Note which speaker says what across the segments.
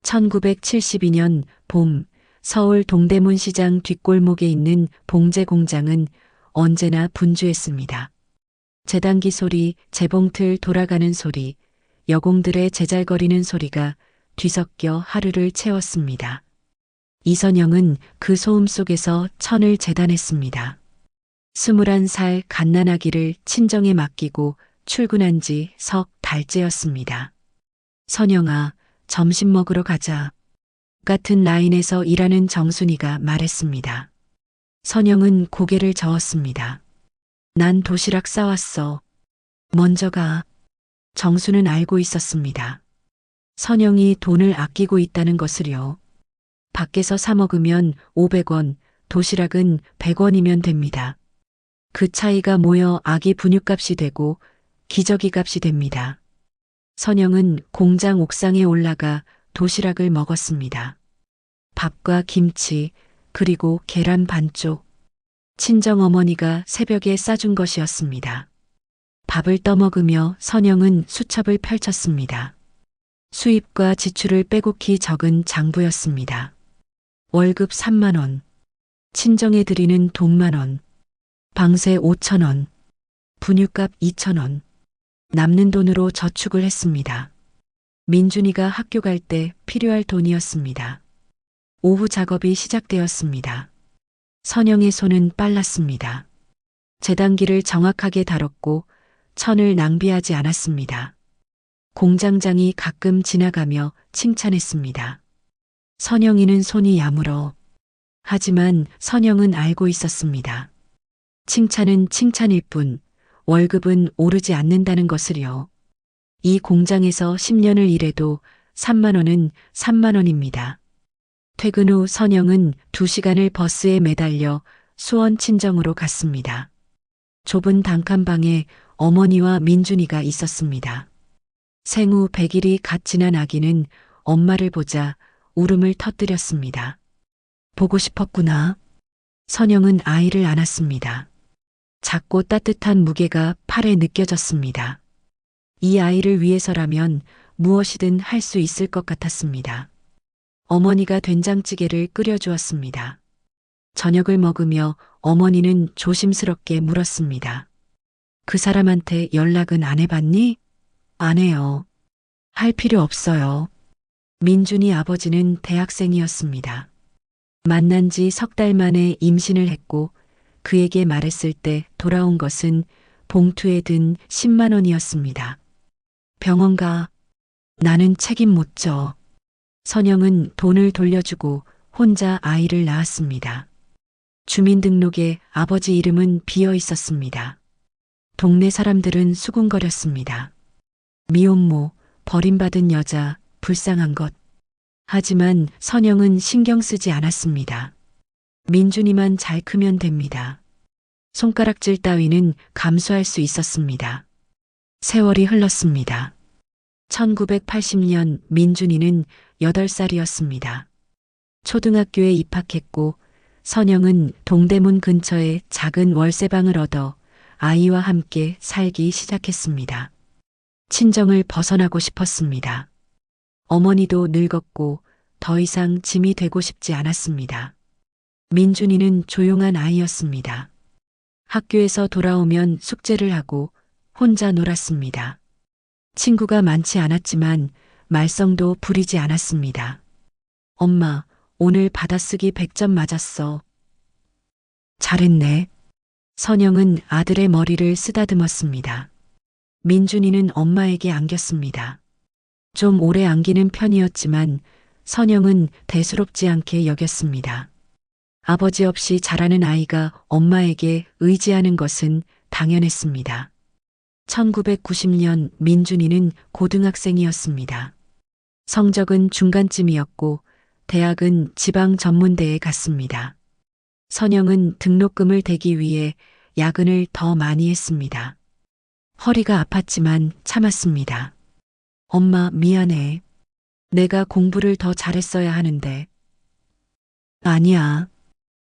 Speaker 1: 1972년 봄 서울 동대문 시장 뒷골목에 있는 봉제 공장은 언제나 분주했습니다. 재단기 소리, 재봉틀 돌아가는 소리, 여공들의 제잘거리는 소리가 뒤섞여 하루를 채웠습니다. 이선영은 그 소음 속에서 천을 재단했습니다. 21살 갓난아기를 친정에 맡기고 출근한 지 석 달째였습니다. 선영아, 점심 먹으러 가자. 같은 라인에서 일하는 정순이가 말했습니다. 선영은 고개를 저었습니다. 난 도시락 싸왔어. 먼저 가. 정수는 알고 있었습니다. 선영이 돈을 아끼고 있다는 것을요. 밖에서 사 먹으면 500원, 도시락은 100원이면 됩니다. 그 차이가 모여 아기 분유값이 되고 기저귀 값이 됩니다. 선영은 공장 옥상에 올라가 도시락을 먹었습니다. 밥과 김치, 그리고 계란 반쪽. 친정어머니가 새벽에 싸준 것이었습니다. 밥을 떠먹으며 선영은 수첩을 펼쳤습니다. 수입과 지출을 빼곡히 적은 장부였습니다. 월급 3만 원, 친정에 드리는 돈 10,000원, 방세 5,000원, 분유값 2,000원, 남는 돈으로 저축을 했습니다. 민준이가 학교 갈 때 필요할 돈이었습니다. 오후 작업이 시작되었습니다. 선영의 손은 빨랐습니다. 재단기를 정확하게 다뤘고 천을 낭비하지 않았습니다. 공장장이 가끔 지나가며 칭찬했습니다. 선영이는 손이 야물어. 하지만 선영은 알고 있었습니다. 칭찬은 칭찬일 뿐 월급은 오르지 않는다는 것을요. 이 공장에서 10년을 일해도 3만 원은 3만 원입니다. 퇴근 후 선영은 2시간을 버스에 매달려 수원 친정으로 갔습니다. 좁은 단칸방에 어머니와 민준이가 있었습니다. 생후 100일이 갓 지난 아기는 엄마를 보자 울음을 터뜨렸습니다. 보고 싶었구나. 선영은 아이를 안았습니다. 작고 따뜻한 무게가 팔에 느껴졌습니다. 이 아이를 위해서라면 무엇이든 할 수 있을 것 같았습니다. 어머니가 된장찌개를 끓여주었습니다. 저녁을 먹으며 어머니는 조심스럽게 물었습니다. 그 사람한테 연락은 안 해봤니? 안 해요. 할 필요 없어요. 민준이 아버지는 대학생이었습니다. 만난 지 석 달 만에 임신을 했고 그에게 말했을 때 돌아온 것은 봉투에 든 10만 원이었습니다. 병원 가. 나는 책임 못 져. 선영은 돈을 돌려주고 혼자 아이를 낳았습니다. 주민등록에 아버지 이름은 비어 있었습니다. 동네 사람들은 수군거렸습니다. 미혼모, 버림받은 여자, 불쌍한 것. 하지만 선영은 신경 쓰지 않았습니다. 민준이만 잘 크면 됩니다. 손가락질 따위는 감수할 수 있었습니다. 세월이 흘렀습니다. 1980년 민준이는 8살이었습니다. 초등학교에 입학했고 선영은 동대문 근처에 작은 월세방을 얻어 아이와 함께 살기 시작했습니다. 친정을 벗어나고 싶었습니다. 어머니도 늙었고 더 이상 짐이 되고 싶지 않았습니다. 민준이는 조용한 아이였습니다. 학교에서 돌아오면 숙제를 하고 혼자 놀았습니다. 친구가 많지 않았지만 말썽도 부리지 않았습니다. 엄마, 오늘 받아쓰기 100점 맞았어. 잘했네. 선영은 아들의 머리를 쓰다듬었습니다. 민준이는 엄마에게 안겼습니다. 좀 오래 안기는 편이었지만 선영은 대수롭지 않게 여겼습니다. 아버지 없이 자라는 아이가 엄마에게 의지하는 것은 당연했습니다. 1990년 민준이는 고등학생이었습니다. 성적은 중간쯤이었고 대학은 지방 전문대에 갔습니다. 선영은 등록금을 대기 위해 야근을 더 많이 했습니다. 허리가 아팠지만 참았습니다. 엄마 미안해. 내가 공부를 더 잘했어야 하는데. 아니야.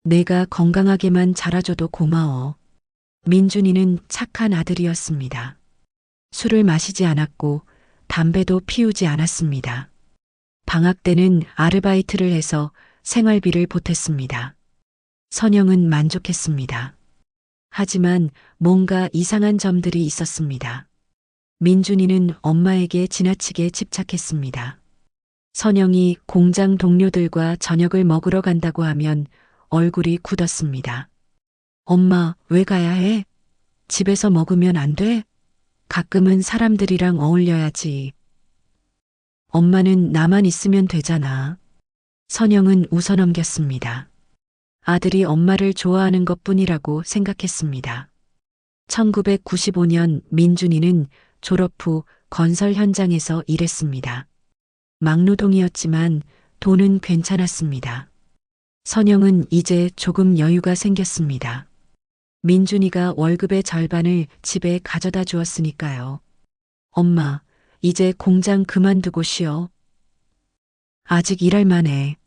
Speaker 1: 내가 건강하게만 자라줘도 고마워. 민준이는 착한 아들이었습니다. 술을 마시지 않았고 담배도 피우지 않았습니다. 방학 때는 아르바이트를 해서 생활비를 보탰습니다. 선영은 만족했습니다. 하지만 뭔가 이상한 점들이 있었습니다. 민준이는 엄마에게 지나치게 집착했습니다. 선영이 공장 동료들과 저녁을 먹으러 간다고 하면 얼굴이 굳었습니다. 엄마, 왜 가야 해? 집에서 먹으면 안 돼? 가끔은 사람들이랑 어울려야지. 엄마는 나만 있으면 되잖아. 선영은 웃어넘겼습니다. 아들이 엄마를 좋아하는 것뿐이라고 생각했습니다. 1995년 민준이는 졸업 후 건설 현장에서 일했습니다. 막노동이었지만 돈은 괜찮았습니다. 선영은 이제 조금 여유가 생겼습니다. 민준이가 월급의 절반을 집에 가져다 주었으니까요. 엄마, 이제 공장 그만두고 쉬어. 아직 일할 만해.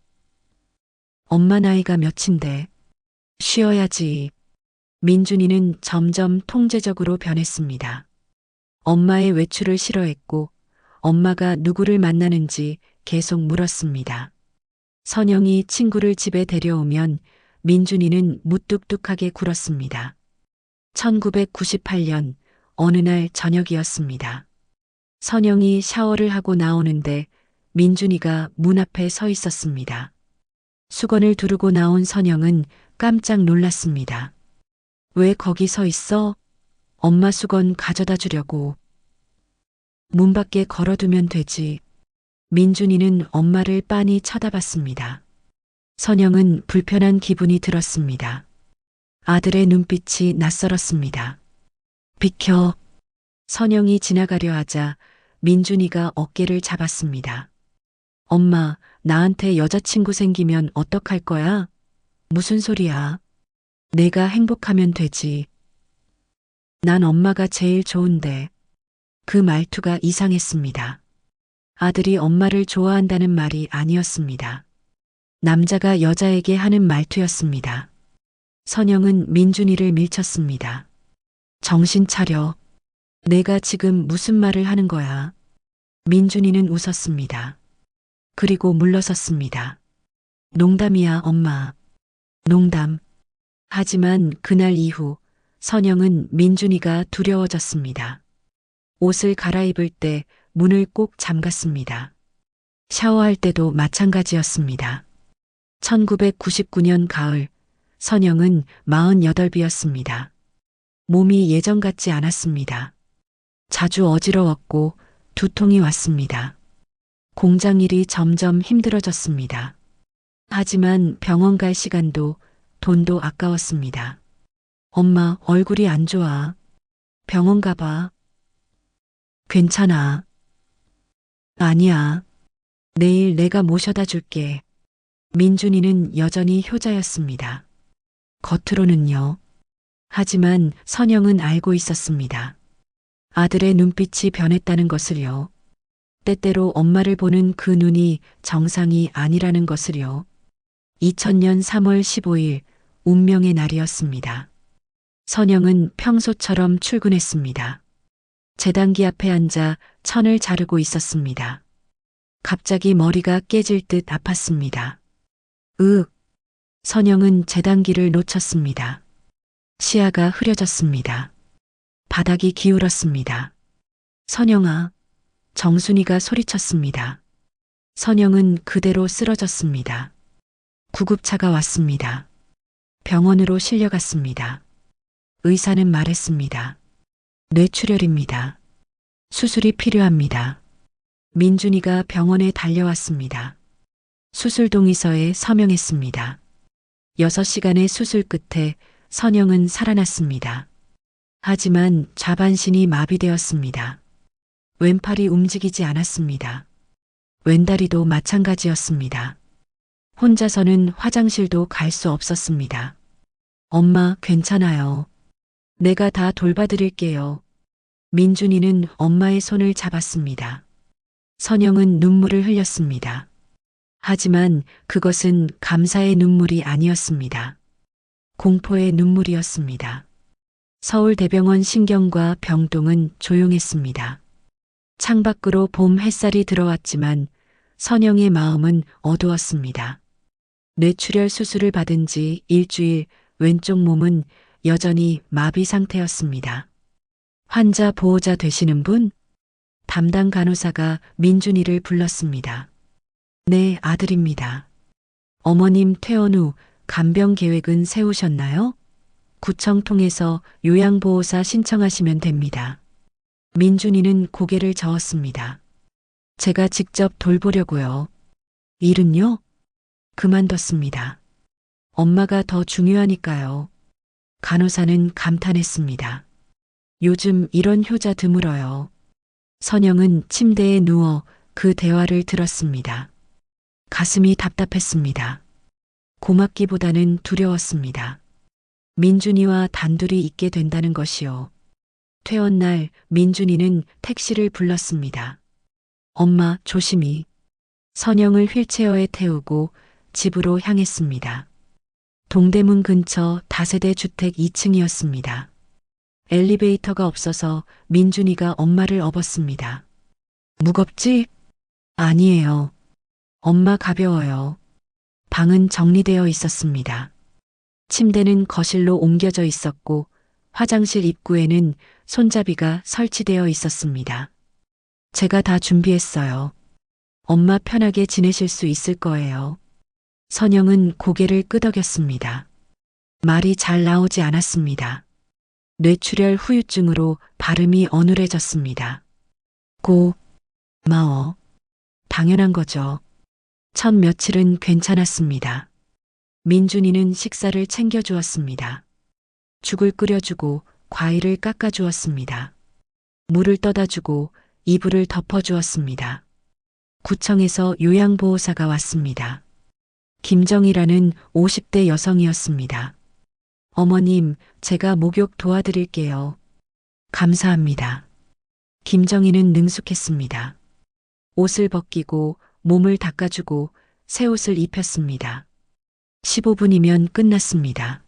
Speaker 1: 엄마 나이가 몇인데. 쉬어야지. 민준이는 점점 통제적으로 변했습니다. 엄마의 외출을 싫어했고 엄마가 누구를 만나는지 계속 물었습니다. 선영이 친구를 집에 데려오면 민준이는 무뚝뚝하게 굴었습니다. 1998년 어느 날 저녁이었습니다. 선영이 샤워를 하고 나오는데 민준이가 문 앞에 서 있었습니다. 수건을 두르고 나온 선영은 깜짝 놀랐습니다. 왜 거기 서 있어? 엄마 수건 가져다 주려고. 문 밖에 걸어두면 되지. 민준이는 엄마를 빤히 쳐다봤습니다. 선영은 불편한 기분이 들었습니다. 아들의 눈빛이 낯설었습니다. 비켜. 선영이 지나가려 하자 민준이가 어깨를 잡았습니다. 엄마, 나한테 여자친구 생기면 어떡할 거야? 무슨 소리야? 내가 행복하면 되지. 난 엄마가 제일 좋은데. 그 말투가 이상했습니다. 아들이 엄마를 좋아한다는 말이 아니었습니다. 남자가 여자에게 하는 말투였습니다. 선영은 민준이를 밀쳤습니다. 정신 차려. 내가 지금 무슨 말을 하는 거야? 민준이는 웃었습니다. 그리고 물러섰습니다. 농담이야, 엄마. 농담. 하지만 그날 이후 선영은 민준이가 두려워졌습니다. 옷을 갈아입을 때 문을 꼭 잠갔습니다. 샤워할 때도 마찬가지였습니다. 1999년 가을, 선영은 48이었습니다. 몸이 예전 같지 않았습니다. 자주 어지러웠고 두통이 왔습니다. 공장 일이 점점 힘들어졌습니다. 하지만 병원 갈 시간도 돈도 아까웠습니다. 엄마, 얼굴이 안 좋아. 병원 가봐. 괜찮아. 아니야. 내일 내가 모셔다 줄게. 민준이는 여전히 효자였습니다. 겉으로는요. 하지만 선영은 알고 있었습니다. 아들의 눈빛이 변했다는 것을요. 때때로 엄마를 보는 그 눈이 정상이 아니라는 것을요. 2000년 3월 15일 운명의 날이었습니다. 선영은 평소처럼 출근했습니다. 제단기 앞에 앉아 천을 자르고 있었습니다. 갑자기 머리가 깨질 듯 아팠습니다. 선영은 제단기를 놓쳤습니다. 시야가 흐려졌습니다. 바닥이 기울었습니다. 선영아, 정순이가 소리쳤습니다. 선영은 그대로 쓰러졌습니다. 구급차가 왔습니다. 병원으로 실려갔습니다. 의사는 말했습니다. 뇌출혈입니다. 수술이 필요합니다. 민준이가 병원에 달려왔습니다. 수술 동의서에 서명했습니다. 6시간의 수술 끝에 선영은 살아났습니다. 하지만 좌반신이 마비되었습니다. 왼팔이 움직이지 않았습니다. 왼다리도 마찬가지였습니다. 혼자서는 화장실도 갈 수 없었습니다. 엄마, 괜찮아요. 내가 다 돌봐드릴게요. 민준이는 엄마의 손을 잡았습니다. 선영은 눈물을 흘렸습니다. 하지만 그것은 감사의 눈물이 아니었습니다. 공포의 눈물이었습니다. 서울대병원 신경과 병동은 조용했습니다. 창밖으로 봄 햇살이 들어왔지만 선영의 마음은 어두웠습니다. 뇌출혈 수술을 받은 지 일주일, 왼쪽 몸은 여전히 마비 상태였습니다. 환자 보호자 되시는 분? 담당 간호사가 민준이를 불렀습니다. 네, 아들입니다. 어머님 퇴원 후 간병 계획은 세우셨나요? 구청 통해서 요양보호사 신청하시면 됩니다. 민준이는 고개를 저었습니다. 제가 직접 돌보려고요. 일은요? 그만뒀습니다. 엄마가 더 중요하니까요. 간호사는 감탄했습니다. 요즘 이런 효자 드물어요. 선영은 침대에 누워 그 대화를 들었습니다. 가슴이 답답했습니다. 고맙기보다는 두려웠습니다. 민준이와 단둘이 있게 된다는 것이요. 퇴원 날 민준이는 택시를 불렀습니다. 엄마, 조심히. 선영을 휠체어에 태우고 집으로 향했습니다. 동대문 근처 다세대 주택 2층이었습니다. 엘리베이터가 없어서 민준이가 엄마를 업었습니다. 무겁지? 아니에요. 엄마 가벼워요. 방은 정리되어 있었습니다. 침대는 거실로 옮겨져 있었고 화장실 입구에는 손잡이가 설치되어 있었습니다. 제가 다 준비했어요. 엄마 편하게 지내실 수 있을 거예요. 선영은 고개를 끄덕였습니다. 말이 잘 나오지 않았습니다. 뇌출혈 후유증으로 발음이 어눌해졌습니다. 고마워. 당연한 거죠. 첫 며칠은 괜찮았습니다. 민준이는 식사를 챙겨주었습니다. 죽을 끓여주고 과일을 깎아주었습니다. 물을 떠다주고 이불을 덮어주었습니다. 구청에서 요양보호사가 왔습니다. 김정이라는 50대 여성이었습니다. 어머님, 제가 목욕 도와드릴게요. 감사합니다. 김정희는 능숙했습니다. 옷을 벗기고 몸을 닦아주고 새 옷을 입혔습니다. 15분이면 끝났습니다.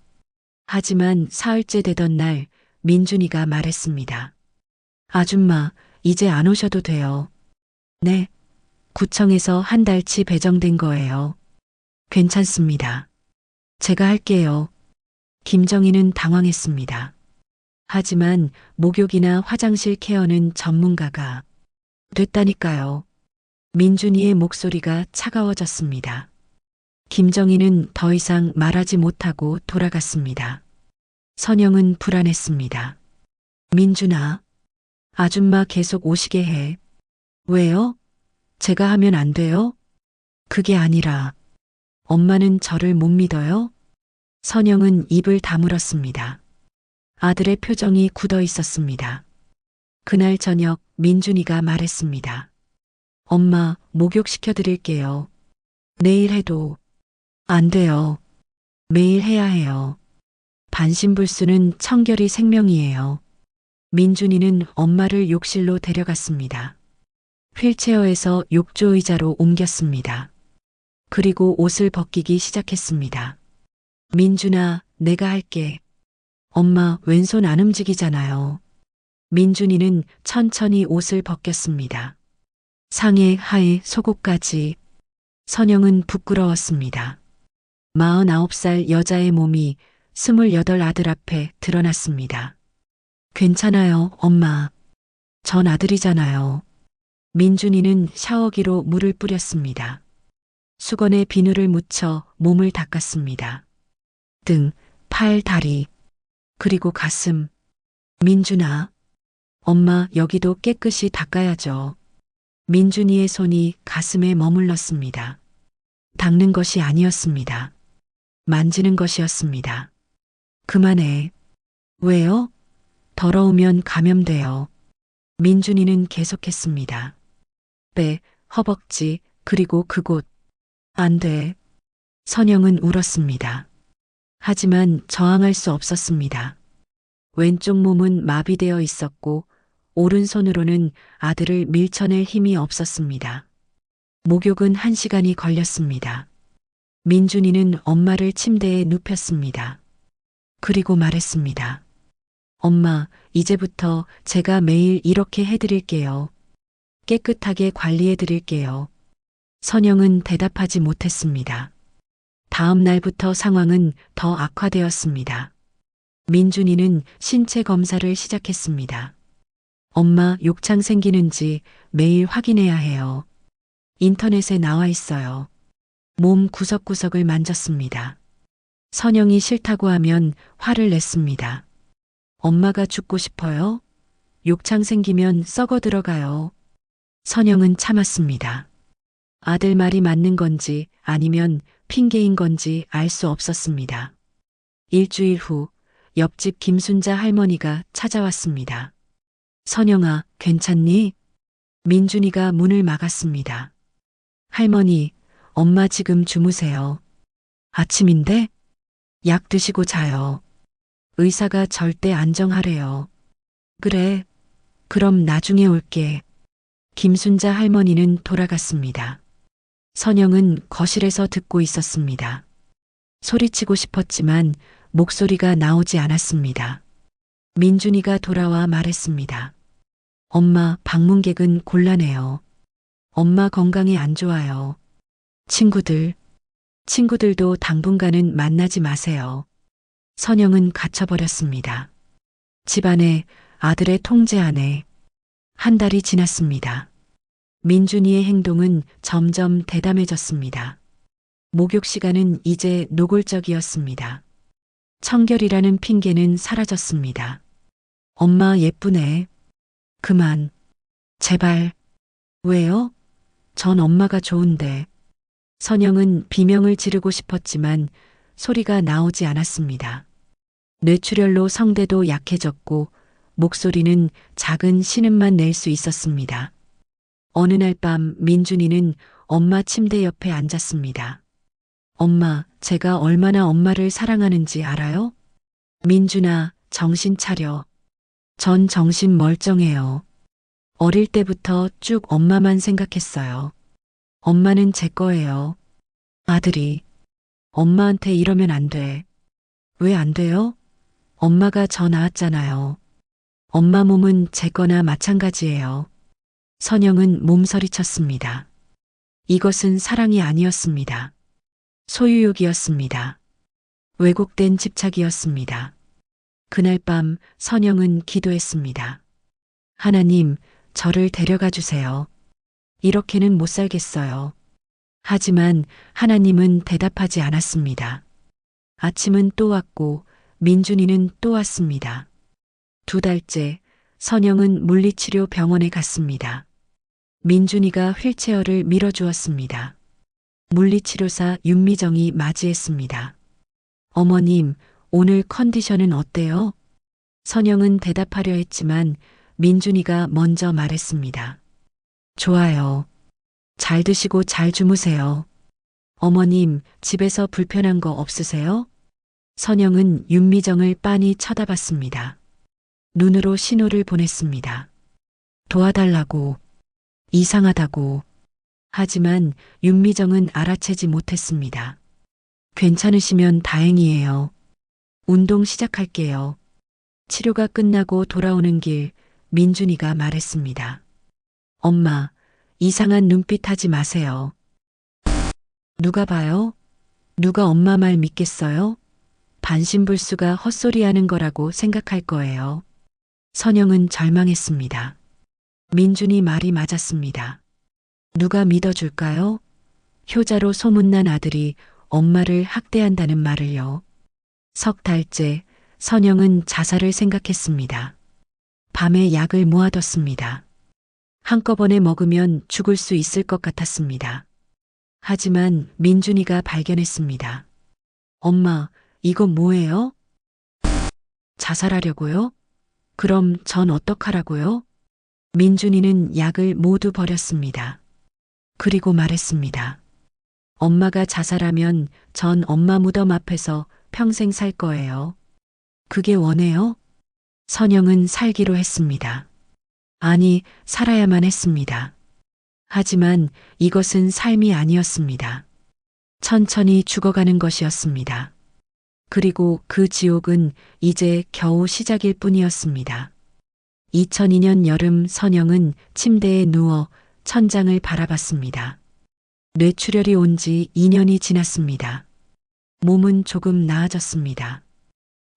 Speaker 1: 하지만 사흘째 되던 날 민준이가 말했습니다. 아줌마, 이제 안 오셔도 돼요. 네, 구청에서 한 달치 배정된 거예요. 괜찮습니다. 제가 할게요. 김정희는 당황했습니다. 하지만 목욕이나 화장실 케어는 전문가가 됐다니까요. 민준이의 목소리가 차가워졌습니다. 김정희는 더 이상 말하지 못하고 돌아갔습니다. 선영은 불안했습니다. 민준아, 아줌마 계속 오시게 해. 왜요? 제가 하면 안 돼요? 그게 아니라 엄마는 저를 못 믿어요? 선영은 입을 다물었습니다. 아들의 표정이 굳어 있었습니다. 그날 저녁 민준이가 말했습니다. 엄마, 목욕시켜 드릴게요. 내일 해도 안 돼요. 매일 해야 해요. 반신불수는 청결이 생명이에요. 민준이는 엄마를 욕실로 데려갔습니다. 휠체어에서 욕조 의자로 옮겼습니다. 그리고 옷을 벗기기 시작했습니다. 민준아, 내가 할게. 엄마, 왼손 안 움직이잖아요. 민준이는 천천히 옷을 벗겼습니다. 상의, 하의, 속옷까지. 선영은 부끄러웠습니다. 49살 여자의 몸이 28 아들 앞에 드러났습니다. 괜찮아요, 엄마. 전 아들이잖아요. 민준이는 샤워기로 물을 뿌렸습니다. 수건에 비누를 묻혀 몸을 닦았습니다. 등, 팔, 다리, 그리고 가슴. 민준아, 엄마 여기도 깨끗이 닦아야죠. 민준이의 손이 가슴에 머물렀습니다. 닦는 것이 아니었습니다. 만지는 것이었습니다. 그만해. 왜요? 더러우면 감염돼요. 민준이는 계속했습니다. 배, 허벅지, 그리고 그곳. 안 돼. 선영은 울었습니다. 하지만 저항할 수 없었습니다. 왼쪽 몸은 마비되어 있었고 오른손으로는 아들을 밀쳐낼 힘이 없었습니다. 목욕은 1시간이 걸렸습니다. 민준이는 엄마를 침대에 눕혔습니다. 그리고 말했습니다. 엄마, 이제부터 제가 매일 이렇게 해드릴게요. 깨끗하게 관리해드릴게요. 선영은 대답하지 못했습니다. 다음 날부터 상황은 더 악화되었습니다. 민준이는 신체 검사를 시작했습니다. 엄마 욕창 생기는지 매일 확인해야 해요. 인터넷에 나와 있어요. 몸 구석구석을 만졌습니다. 선영이 싫다고 하면 화를 냈습니다. 엄마가 죽고 싶어요? 욕창 생기면 썩어 들어가요. 선영은 참았습니다. 아들 말이 맞는 건지 아니면 핑계인 건지 알 수 없었습니다. 일주일 후 옆집 김순자 할머니가 찾아왔습니다. 선영아, 괜찮니? 민준이가 문을 막았습니다. 할머니, 엄마 지금 주무세요. 아침인데? 약 드시고 자요. 의사가 절대 안정하래요. 그래, 그럼 나중에 올게. 김순자 할머니는 돌아갔습니다. 선영은 거실에서 듣고 있었습니다. 소리치고 싶었지만 목소리가 나오지 않았습니다. 민준이가 돌아와 말했습니다. 엄마, 방문객은 곤란해요. 엄마 건강이 안 좋아요. 친구들도 당분간은 만나지 마세요. 선영은 갇혀버렸습니다. 집안에 아들의 통제 안에 한 달이 지났습니다. 민준이의 행동은 점점 대담해졌습니다. 목욕 시간은 이제 노골적이었습니다. 청결이라는 핑계는 사라졌습니다. 엄마 예쁘네. 그만. 제발. 왜요? 전 엄마가 좋은데. 선영은 비명을 지르고 싶었지만 소리가 나오지 않았습니다. 뇌출혈로 성대도 약해졌고 목소리는 작은 신음만 낼 수 있었습니다. 어느 날 밤 민준이는 엄마 침대 옆에 앉았습니다. 엄마, 제가 얼마나 엄마를 사랑하는지 알아요? 민준아, 정신 차려. 전 정신 멀쩡해요. 어릴 때부터 쭉 엄마만 생각했어요. 엄마는 제 거예요. 아들이, 엄마한테 이러면 안 돼. 왜 안 돼요? 엄마가 저 낳았잖아요. 엄마 몸은 제 거나 마찬가지예요. 선영은 몸서리쳤습니다. 이것은 사랑이 아니었습니다. 소유욕이었습니다. 왜곡된 집착이었습니다. 그날 밤 선영은 기도했습니다. 하나님, 저를 데려가 주세요. 이렇게는 못 살겠어요. 하지만 하나님은 대답하지 않았습니다. 아침은 또 왔고 민준이는 또 왔습니다. 2달째 선영은 물리치료 병원에 갔습니다. 민준이가 휠체어를 밀어주었습니다. 물리치료사 윤미정이 맞이했습니다. 어머님, 오늘 컨디션은 어때요? 선영은 대답하려 했지만 민준이가 먼저 말했습니다. 좋아요. 잘 드시고 잘 주무세요. 어머님, 집에서 불편한 거 없으세요? 선영은 윤미정을 빤히 쳐다봤습니다. 눈으로 신호를 보냈습니다. 도와달라고, 이상하다고. 하지만 윤미정은 알아채지 못했습니다. 괜찮으시면 다행이에요. 운동 시작할게요. 치료가 끝나고 돌아오는 길 민준이가 말했습니다. 엄마, 이상한 눈빛 하지 마세요. 누가 봐요? 누가 엄마 말 믿겠어요? 반신불수가 헛소리하는 거라고 생각할 거예요. 선영은 절망했습니다. 민준이 말이 맞았습니다. 누가 믿어줄까요? 효자로 소문난 아들이 엄마를 학대한다는 말을요. 3달째 선영은 자살을 생각했습니다. 밤에 약을 모아뒀습니다. 한꺼번에 먹으면 죽을 수 있을 것 같았습니다. 하지만 민준이가 발견했습니다. 엄마, 이거 뭐예요? 자살하려고요? 그럼 전 어떡하라고요? 민준이는 약을 모두 버렸습니다. 그리고 말했습니다. 엄마가 자살하면 전 엄마 무덤 앞에서 평생 살 거예요. 그게 원해요? 선영은 살기로 했습니다. 아니, 살아야만 했습니다. 하지만 이것은 삶이 아니었습니다. 천천히 죽어가는 것이었습니다. 그리고 그 지옥은 이제 겨우 시작일 뿐이었습니다. 2002년 여름 선영은 침대에 누워 천장을 바라봤습니다. 뇌출혈이 온 지 2년이 지났습니다. 몸은 조금 나아졌습니다.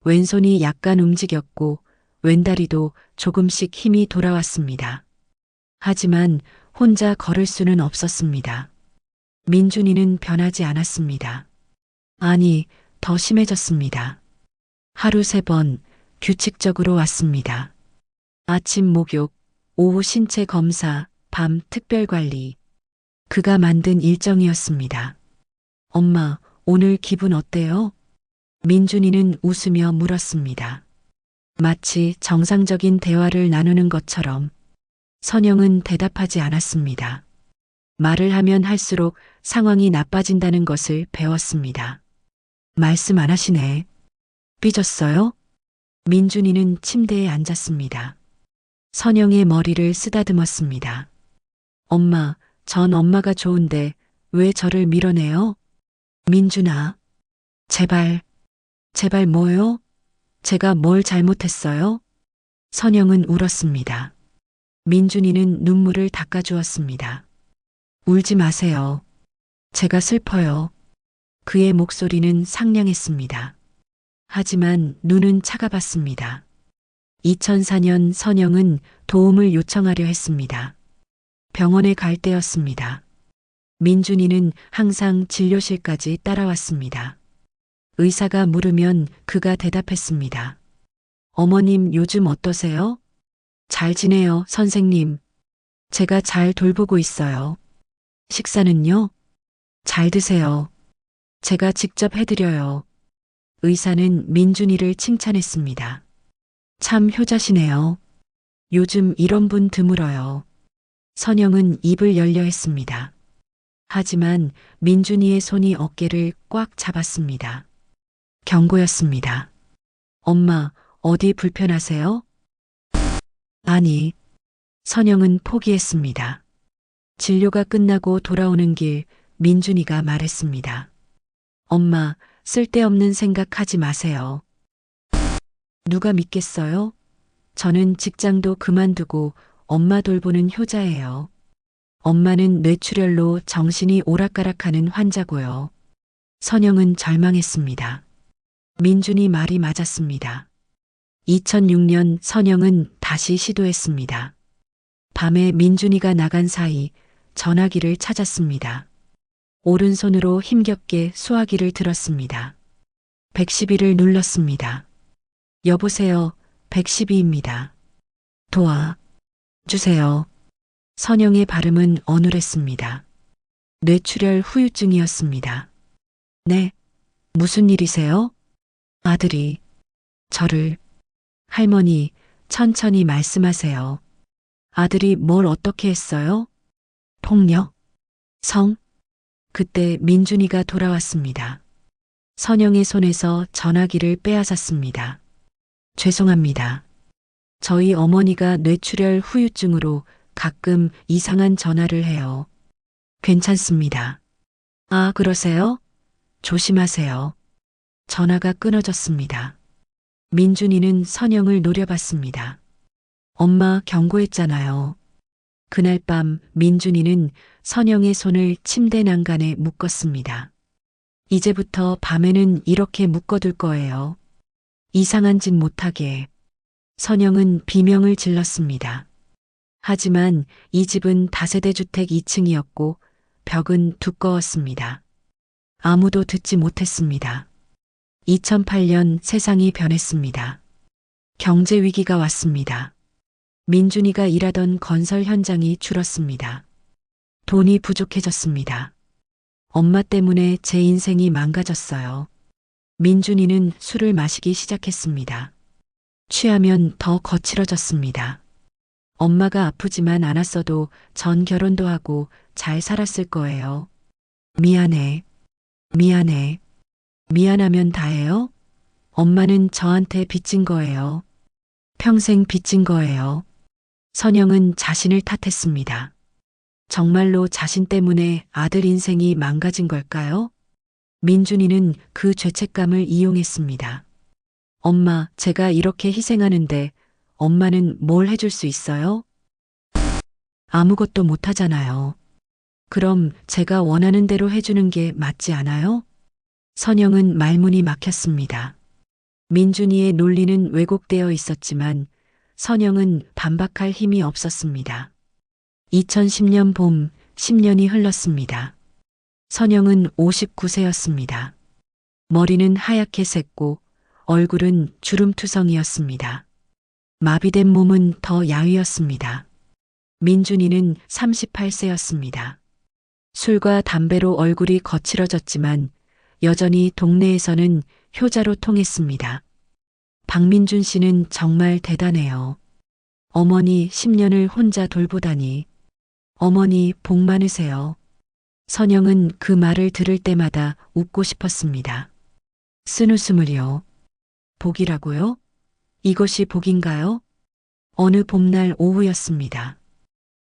Speaker 1: 왼손이 약간 움직였고 왼다리도 조금씩 힘이 돌아왔습니다. 하지만 혼자 걸을 수는 없었습니다. 민준이는 변하지 않았습니다. 아니, 더 심해졌습니다. 하루 3번 규칙적으로 왔습니다. 아침 목욕, 오후 신체 검사, 밤 특별 관리. 그가 만든 일정이었습니다. 엄마, 오늘 기분 어때요? 민준이는 웃으며 물었습니다. 마치 정상적인 대화를 나누는 것처럼. 선영은 대답하지 않았습니다. 말을 하면 할수록 상황이 나빠진다는 것을 배웠습니다. 말씀 안 하시네. 삐졌어요? 민준이는 침대에 앉았습니다. 선영의 머리를 쓰다듬었습니다. 엄마, 전 엄마가 좋은데 왜 저를 밀어내요? 민준아, 제발, 제발 뭐요? 제가 뭘 잘못했어요? 선영은 울었습니다. 민준이는 눈물을 닦아주었습니다. 울지 마세요. 제가 슬퍼요. 그의 목소리는 상냥했습니다. 하지만 눈은 차가봤습니다. 2004년 선영은 도움을 요청하려 했습니다. 병원에 갈 때였습니다. 민준이는 항상 진료실까지 따라왔습니다. 의사가 물으면 그가 대답했습니다. 어머님 요즘 어떠세요? 잘 지내요, 선생님. 제가 잘 돌보고 있어요. 식사는요? 잘 드세요. 제가 직접 해드려요. 의사는 민준이를 칭찬했습니다. 참 효자시네요. 요즘 이런 분 드물어요. 선영은 입을 열려 했습니다. 하지만 민준이의 손이 어깨를 꽉 잡았습니다. 경고였습니다. 엄마, 어디 불편하세요? 아니. 선영은 포기했습니다. 진료가 끝나고 돌아오는 길 민준이가 말했습니다. 엄마, 쓸데없는 생각하지 마세요. 누가 믿겠어요? 저는 직장도 그만두고 엄마 돌보는 효자예요. 엄마는 뇌출혈로 정신이 오락가락하는 환자고요. 선영은 절망했습니다. 민준이 말이 맞았습니다. 2006년 선영은 다시 시도했습니다. 밤에 민준이가 나간 사이 전화기를 찾았습니다. 오른손으로 힘겹게 수화기를 들었습니다. 112를 눌렀습니다. 여보세요, 112입니다. 도와주세요. 선영의 발음은 어눌했습니다. 뇌출혈 후유증이었습니다. 네, 무슨 일이세요? 아들이 저를. 할머니, 천천히 말씀하세요. 아들이 뭘 어떻게 했어요? 폭력? 성? 그때 민준이가 돌아왔습니다. 선영의 손에서 전화기를 빼앗았습니다. 죄송합니다. 저희 어머니가 뇌출혈 후유증으로 가끔 이상한 전화를 해요. 괜찮습니다. 아, 그러세요? 조심하세요. 전화가 끊어졌습니다. 민준이는 선영을 노려봤습니다. 엄마 경고했잖아요. 그날 밤 민준이는 선영의 손을 침대 난간에 묶었습니다. 이제부터 밤에는 이렇게 묶어둘 거예요. 이상한 짓 못하게. 선영은 비명을 질렀습니다. 하지만 이 집은 다세대 주택 2층이었고 벽은 두꺼웠습니다. 아무도 듣지 못했습니다. 2008년 세상이 변했습니다. 경제 위기가 왔습니다. 민준이가 일하던 건설 현장이 줄었습니다. 돈이 부족해졌습니다. 엄마 때문에 제 인생이 망가졌어요. 민준이는 술을 마시기 시작했습니다. 취하면 더 거칠어졌습니다. 엄마가 아프지만 않았어도 전 결혼도 하고 잘 살았을 거예요. 미안해. 미안해. 미안하면 다해요? 엄마는 저한테 빚진 거예요. 평생 빚진 거예요. 선영은 자신을 탓했습니다. 정말로 자신 때문에 아들 인생이 망가진 걸까요? 민준이는 그 죄책감을 이용했습니다. 엄마, 제가 이렇게 희생하는데 엄마는 뭘 해줄 수 있어요? 아무것도 못하잖아요. 그럼 제가 원하는 대로 해주는 게 맞지 않아요? 선영은 말문이 막혔습니다. 민준이의 논리는 왜곡되어 있었지만 선영은 반박할 힘이 없었습니다. 2010년 봄 10년이 흘렀습니다. 선영은 59세였습니다. 머리는 하얗게 샜고 얼굴은 주름투성이었습니다. 마비된 몸은 더 야위었습니다. 민준이는 38세였습니다. 술과 담배로 얼굴이 거칠어졌지만 여전히 동네에서는 효자로 통했습니다. 박민준 씨는 정말 대단해요. 어머니 10년을 혼자 돌보다니. 어머니 복 많으세요. 선영은 그 말을 들을 때마다 웃고 싶었습니다. 쓴웃음을요. 복이라고요? 이것이 복인가요? 어느 봄날 오후였습니다.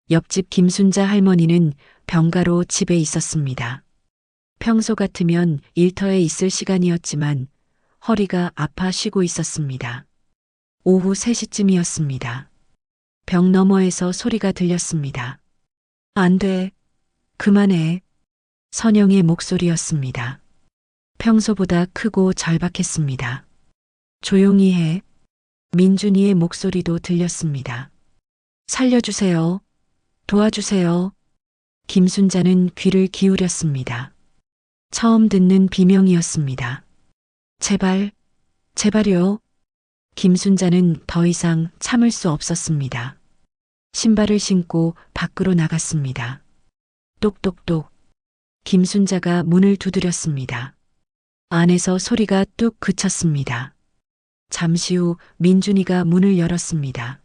Speaker 1: 옆집 김순자 할머니는 병가로 집에 있었습니다. 평소 같으면 일터에 있을 시간이었지만 허리가 아파 쉬고 있었습니다. 오후 3시쯤이었습니다. 벽 너머에서 소리가 들렸습니다. 안 돼. 그만해. 선영의 목소리였습니다. 평소보다 크고 절박했습니다. 조용히 해. 민준이의 목소리도 들렸습니다. 살려주세요. 도와주세요. 김순자는 귀를 기울였습니다. 처음 듣는 비명이었습니다. 제발, 제발요. 김순자는 더 이상 참을 수 없었습니다. 신발을 신고 밖으로 나갔습니다. 똑똑똑. 김순자가 문을 두드렸습니다. 안에서 소리가 뚝 그쳤습니다. 잠시 후 민준이가 문을 열었습니다.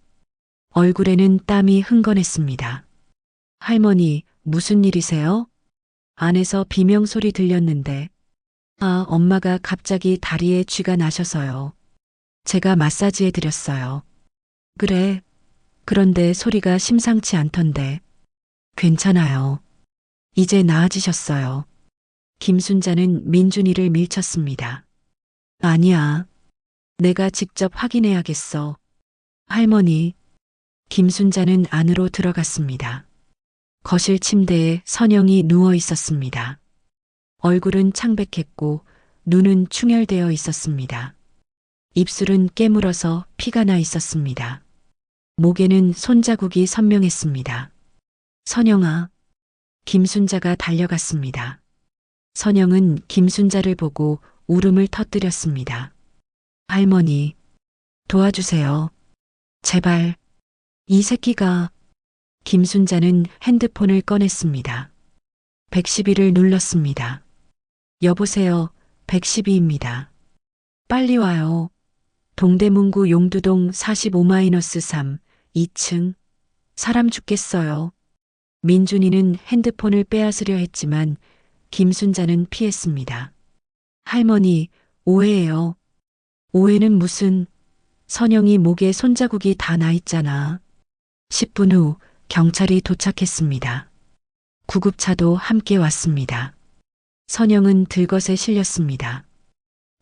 Speaker 1: 얼굴에는 땀이 흥건했습니다. 할머니, 무슨 일이세요? 안에서 비명소리 들렸는데, 아, 엄마가 갑자기 다리에 쥐가 나셔서요. 제가 마사지해 드렸어요. 그래. 그런데 소리가 심상치 않던데. 괜찮아요. 이제 나아지셨어요. 김순자는 민준이를 밀쳤습니다. 아니야. 내가 직접 확인해야겠어. 할머니. 김순자는 안으로 들어갔습니다. 거실 침대에 선영이 누워 있었습니다. 얼굴은 창백했고 눈은 충혈되어 있었습니다. 입술은 깨물어서 피가 나 있었습니다. 목에는 손자국이 선명했습니다. 선영아. 김순자가 달려갔습니다. 선영은 김순자를 보고 울음을 터뜨렸습니다. 할머니, 도와주세요. 제발. 이 새끼가. 김순자는 핸드폰을 꺼냈습니다. 112를 눌렀습니다. 여보세요, 112입니다. 빨리 와요. 동대문구 용두동 45-3, 2층. 사람 죽겠어요. 민준이는 핸드폰을 빼앗으려 했지만 김순자는 피했습니다. 할머니, 오해예요. 오해는 무슨. 선영이 목에 손자국이 다 나 있잖아. 10분 후 경찰이 도착했습니다. 구급차도 함께 왔습니다. 선영은 들것에 실렸습니다.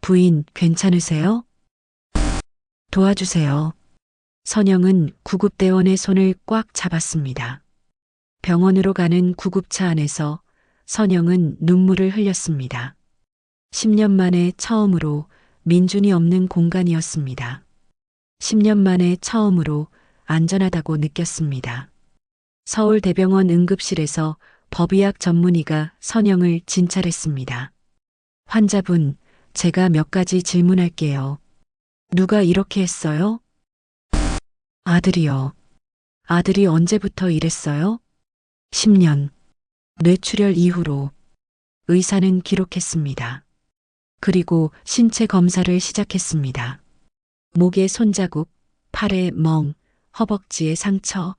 Speaker 1: 부인, 괜찮으세요? 도와주세요. 선영은 구급대원의 손을 꽉 잡았습니다. 병원으로 가는 구급차 안에서 선영은 눈물을 흘렸습니다. 10년 만에 처음으로 민준이 없는 공간이었습니다. 10년 만에 처음으로 안전하다고 느꼈습니다. 서울대병원 응급실에서 법의학 전문의가 선영을 진찰했습니다. 환자분, 제가 몇 가지 질문할게요. 누가 이렇게 했어요? 아들이요. 아들이 언제부터 이랬어요? 10년. 뇌출혈 이후로. 의사는 기록했습니다. 그리고 신체 검사를 시작했습니다. 목에 손자국, 팔에 멍, 허벅지에 상처,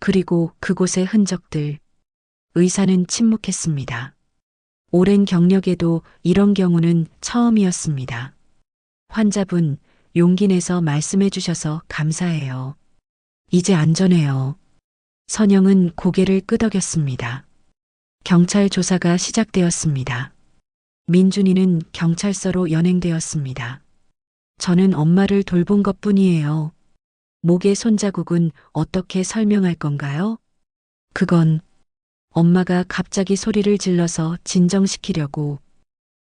Speaker 1: 그리고 그곳의 흔적들. 의사는 침묵했습니다. 오랜 경력에도 이런 경우는 처음이었습니다. 환자분, 용기 내서 말씀해 주셔서 감사해요. 이제 안전해요. 선영은 고개를 끄덕였습니다. 경찰 조사가 시작되었습니다. 민준이는 경찰서로 연행되었습니다. 저는 엄마를 돌본 것뿐이에요. 목의 손자국은 어떻게 설명할 건가요? 그건 엄마가 갑자기 소리를 질러서 진정시키려고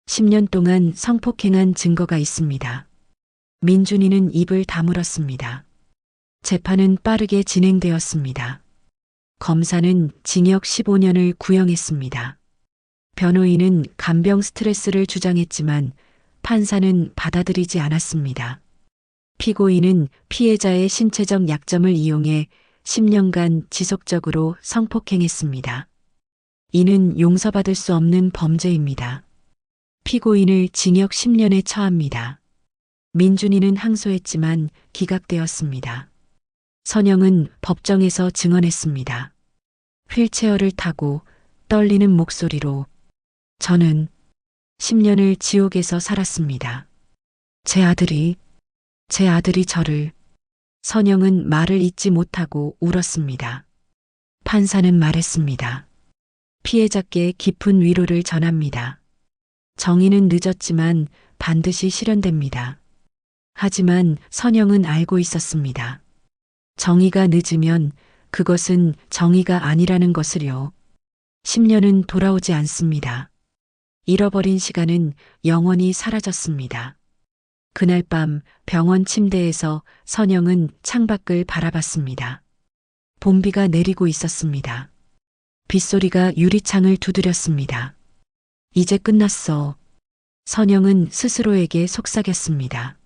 Speaker 1: 10년 동안 성폭행한 증거가 있습니다. 민준이는 입을 다물었습니다. 재판은 빠르게 진행되었습니다. 검사는 징역 15년을 구형했습니다. 변호인은 간병 스트레스를 주장했지만 판사는 받아들이지 않았습니다. 피고인은 피해자의 신체적 약점을 이용해 10년간 지속적으로 성폭행했습니다. 이는 용서받을 수 없는 범죄입니다. 피고인을 징역 10년에 처합니다. 민준이는 항소했지만 기각되었습니다. 선영은 법정에서 증언했습니다. 휠체어를 타고 떨리는 목소리로 저는 10년을 지옥에서 살았습니다. 제 아들이 저를. 선영은 말을 잇지 못하고 울었습니다. 판사는 말했습니다. 피해자께 깊은 위로를 전합니다. 정의는 늦었지만 반드시 실현됩니다. 하지만 선영은 알고 있었습니다. 정의가 늦으면 그것은 정의가 아니라는 것을요. 10년은 돌아오지 않습니다. 잃어버린 시간은 영원히 사라졌습니다. 그날 밤 병원 침대에서 선영은 창밖을 바라봤습니다. 봄비가 내리고 있었습니다. 빗소리가 유리창을 두드렸습니다. 이제 끝났어. 선영은 스스로에게 속삭였습니다.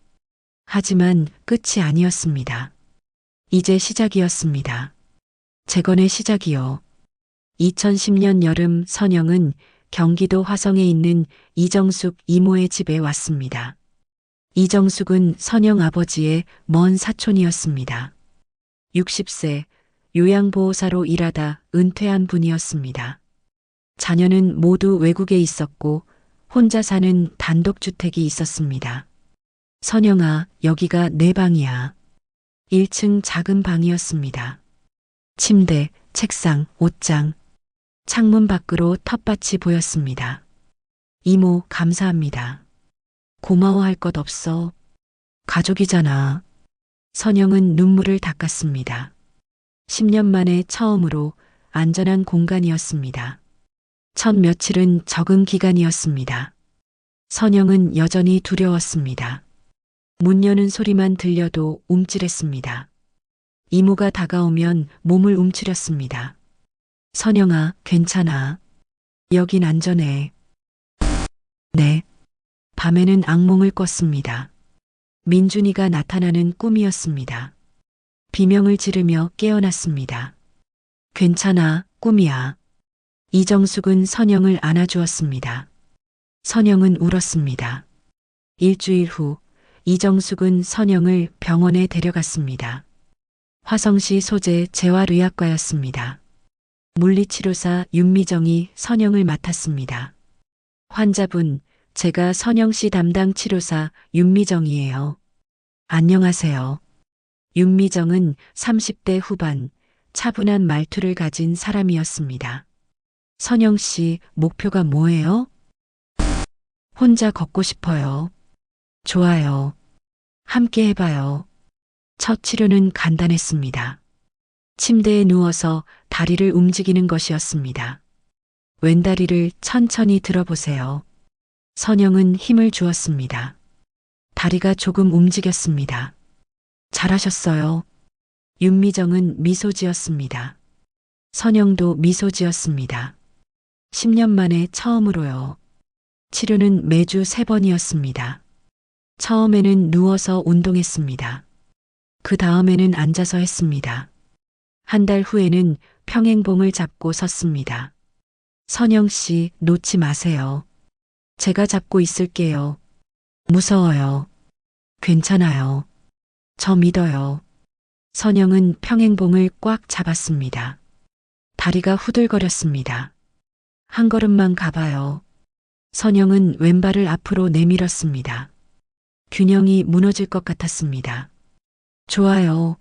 Speaker 1: 하지만 끝이 아니었습니다. 이제 시작이었습니다. 재건의 시작이요. 2010년 여름 선영은 경기도 화성에 있는 이정숙 이모의 집에 왔습니다. 이정숙은 선영 아버지의 먼 사촌이었습니다. 60세 요양보호사로 일하다 은퇴한 분이었습니다. 자녀는 모두 외국에 있었고 혼자 사는 단독주택이 있었습니다. 선영아, 여기가 내 방이야. 1층 작은 방이었습니다. 침대, 책상, 옷장, 창문 밖으로 텃밭이 보였습니다. 이모, 감사합니다. 고마워할 것 없어. 가족이잖아. 선영은 눈물을 닦았습니다. 10년 만에 처음으로 안전한 공간이었습니다. 첫 며칠은 적응 기간이었습니다. 선영은 여전히 두려웠습니다. 문 여는 소리만 들려도 움찔했습니다. 이모가 다가오면 몸을 움츠렸습니다. 선영아, 괜찮아. 여긴 안전해. 네. 밤에는 악몽을 꿨습니다. 민준이가 나타나는 꿈이었습니다. 비명을 지르며 깨어났습니다. 괜찮아, 꿈이야. 이정숙은 선영을 안아주었습니다. 선영은 울었습니다. 일주일 후 이정숙은 선영을 병원에 데려갔습니다. 화성시 소재 재활의학과였습니다. 물리치료사 윤미정이 선영을 맡았습니다. 환자분, 제가 선영 씨 담당 치료사 윤미정이에요. 안녕하세요. 윤미정은 30대 후반, 차분한 말투를 가진 사람이었습니다. 선영 씨, 목표가 뭐예요? 혼자 걷고 싶어요. 좋아요. 함께 해봐요. 첫 치료는 간단했습니다. 침대에 누워서 다리를 움직이는 것이었습니다. 왼다리를 천천히 들어보세요. 선영은 힘을 주었습니다. 다리가 조금 움직였습니다. 잘하셨어요. 윤미정은 미소 지었습니다. 선영도 미소 지었습니다. 10년 만에 처음으로요. 치료는 매주 3번이었습니다. 처음에는 누워서 운동했습니다. 그 다음에는 앉아서 했습니다. 한 달 후에는 평행봉을 잡고 섰습니다. 선영 씨, 놓지 마세요. 제가 잡고 있을게요. 무서워요. 괜찮아요. 저 믿어요. 선영은 평행봉을 꽉 잡았습니다. 다리가 후들거렸습니다. 한 걸음만 가봐요. 선영은 왼발을 앞으로 내밀었습니다. 균형이 무너질 것 같았습니다. 좋아요.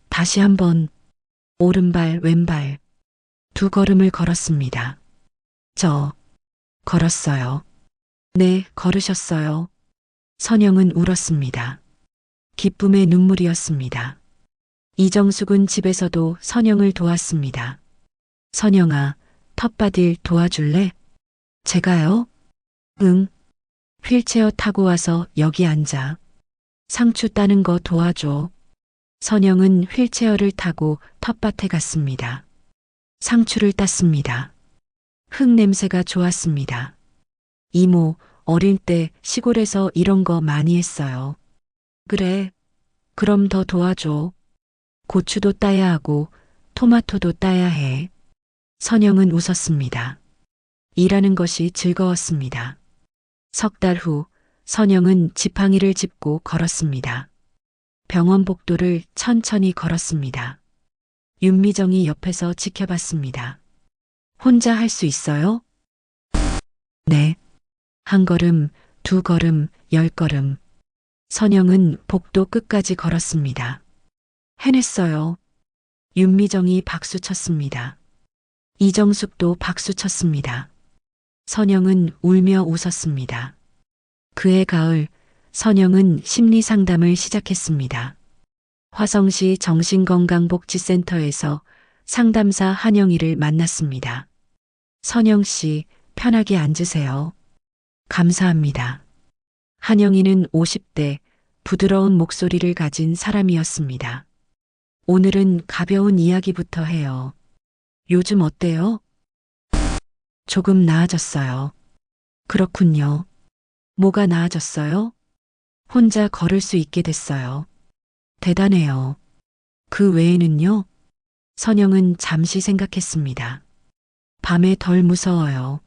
Speaker 1: 다시 한번. 오른발, 왼발. 2걸음을 걸었습니다. 걸었어요. 네, 걸으셨어요. 선영은 울었습니다. 기쁨의 눈물이었습니다. 이정숙은 집에서도 선영을 도왔습니다. 선영아, 텃밭일 도와줄래? 제가요? 응. 휠체어 타고 와서 여기 앉아. 상추 따는 거 도와줘. 선영은 휠체어를 타고 텃밭에 갔습니다. 상추를 땄습니다. 흙 냄새가 좋았습니다. 이모, 어릴 때 시골에서 이런 거 많이 했어요. 그래. 그럼 더 도와줘. 고추도 따야 하고 토마토도 따야 해. 선영은 웃었습니다. 일하는 것이 즐거웠습니다. 석 달 후 선영은 지팡이를 짚고 걸었습니다. 병원 복도를 천천히 걸었습니다. 윤미정이 옆에서 지켜봤습니다. 혼자 할 수 있어요? 네. 한 걸음, 두 걸음, 10걸음. 선영은 복도 끝까지 걸었습니다. 해냈어요. 윤미정이 박수 쳤습니다. 이정숙도 박수 쳤습니다. 선영은 울며 웃었습니다. 그해 가을, 선영은 심리 상담을 시작했습니다. 화성시 정신건강복지센터에서 상담사 한영희를 만났습니다. 선영 씨, 편하게 앉으세요. 감사합니다. 한영희는 50대 부드러운 목소리를 가진 사람이었습니다. 오늘은 가벼운 이야기부터 해요. 요즘 어때요? 조금 나아졌어요. 그렇군요. 뭐가 나아졌어요? 혼자 걸을 수 있게 됐어요. 대단해요. 그 외에는요? 선영은 잠시 생각했습니다. 밤에 덜 무서워요.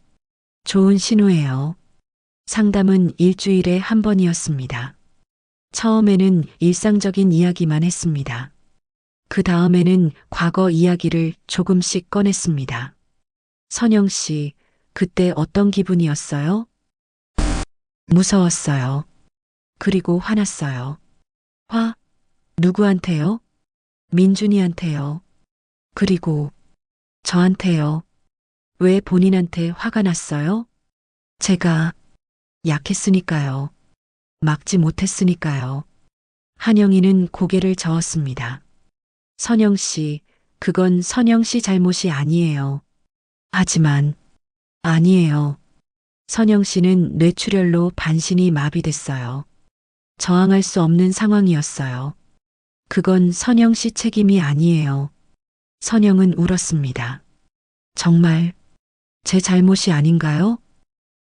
Speaker 1: 좋은 신호예요. 상담은 일주일에 한 번이었습니다. 처음에는 일상적인 이야기만 했습니다. 그 다음에는 과거 이야기를 조금씩 꺼냈습니다. 선영 씨, 그때 어떤 기분이었어요? 무서웠어요. 그리고 화났어요. 화? 누구한테요? 민준이한테요. 그리고 저한테요. 왜 본인한테 화가 났어요? 제가 약했으니까요. 막지 못했으니까요. 한영희는 고개를 저었습니다. 선영 씨, 그건 선영 씨 잘못이 아니에요. 하지만, 아니에요. 선영 씨는 뇌출혈로 반신이 마비됐어요. 저항할 수 없는 상황이었어요. 그건 선영 씨 책임이 아니에요. 선영은 울었습니다. 정말 제 잘못이 아닌가요?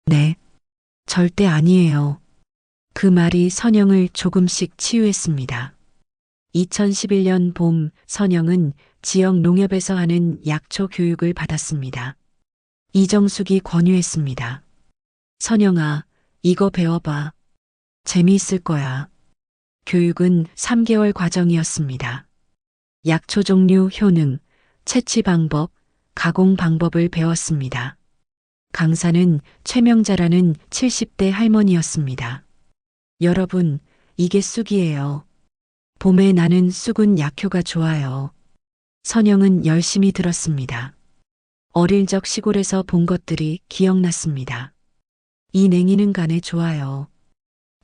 Speaker 1: 네, 절대 아니에요. 그 말이 선영을 조금씩 치유했습니다. 2011년 봄 선영은 지역 농협에서 하는 약초 교육을 받았습니다. 이정숙이 권유했습니다. 선영아, 이거 배워봐. 재미있을 거야. 교육은 3개월 과정이었습니다. 약초 종류, 효능, 채취 방법, 가공 방법을 배웠습니다. 강사는 최명자라는 70대 할머니였습니다. 여러분, 이게 쑥이에요. 봄에 나는 쑥은 약효가 좋아요. 선영은 열심히 들었습니다. 어릴 적 시골에서 본 것들이 기억났습니다. 이 냉이는 간에 좋아요.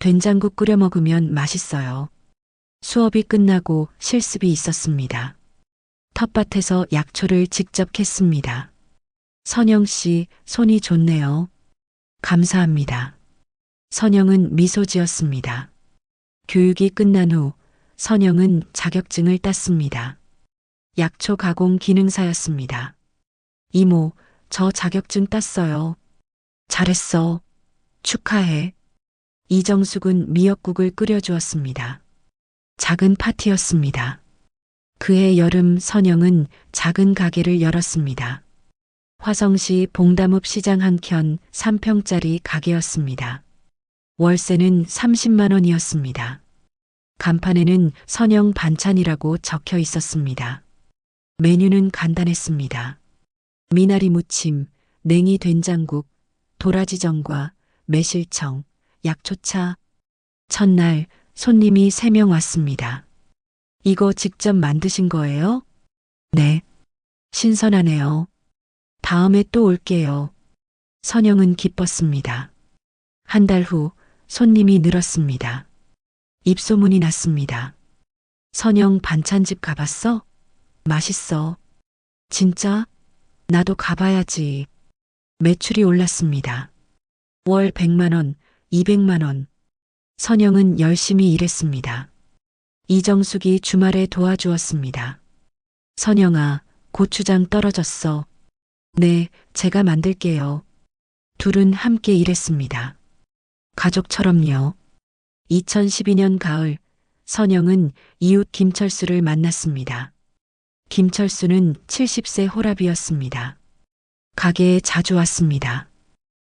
Speaker 1: 된장국 끓여 먹으면 맛있어요. 수업이 끝나고 실습이 있었습니다. 텃밭에서 약초를 직접 캤습니다. 선영 씨, 손이 좋네요. 감사합니다. 선영은 미소 지었습니다. 교육이 끝난 후 선영은 자격증을 땄습니다. 약초 가공 기능사였습니다. 이모, 저 자격증 땄어요. 잘했어. 축하해. 이정숙은 미역국을 끓여주었습니다. 작은 파티였습니다. 그해 여름 선영은 작은 가게를 열었습니다. 화성시 봉담읍 시장 한켠 3평짜리 가게였습니다. 월세는 30만 원이었습니다. 간판에는 선영 반찬이라고 적혀 있었습니다. 메뉴는 간단했습니다. 미나리 무침, 냉이 된장국, 도라지전과 매실청, 약초차. 첫날 손님이 3명 왔습니다. 이거 직접 만드신 거예요? 네. 신선하네요. 다음에 또 올게요. 선영은 기뻤습니다. 한 달 후 손님이 늘었습니다. 입소문이 났습니다. 선영 반찬집 가봤어? 맛있어. 진짜? 나도 가봐야지. 매출이 올랐습니다. 월 100만 원, 200만 원. 선영은 열심히 일했습니다. 이정숙이 주말에 도와주었습니다. 선영아, 고추장 떨어졌어. 네, 제가 만들게요. 둘은 함께 일했습니다. 가족처럼요. 2012년 가을, 선영은 이웃 김철수를 만났습니다. 김철수는 70세 호랍이었습니다. 가게에 자주 왔습니다.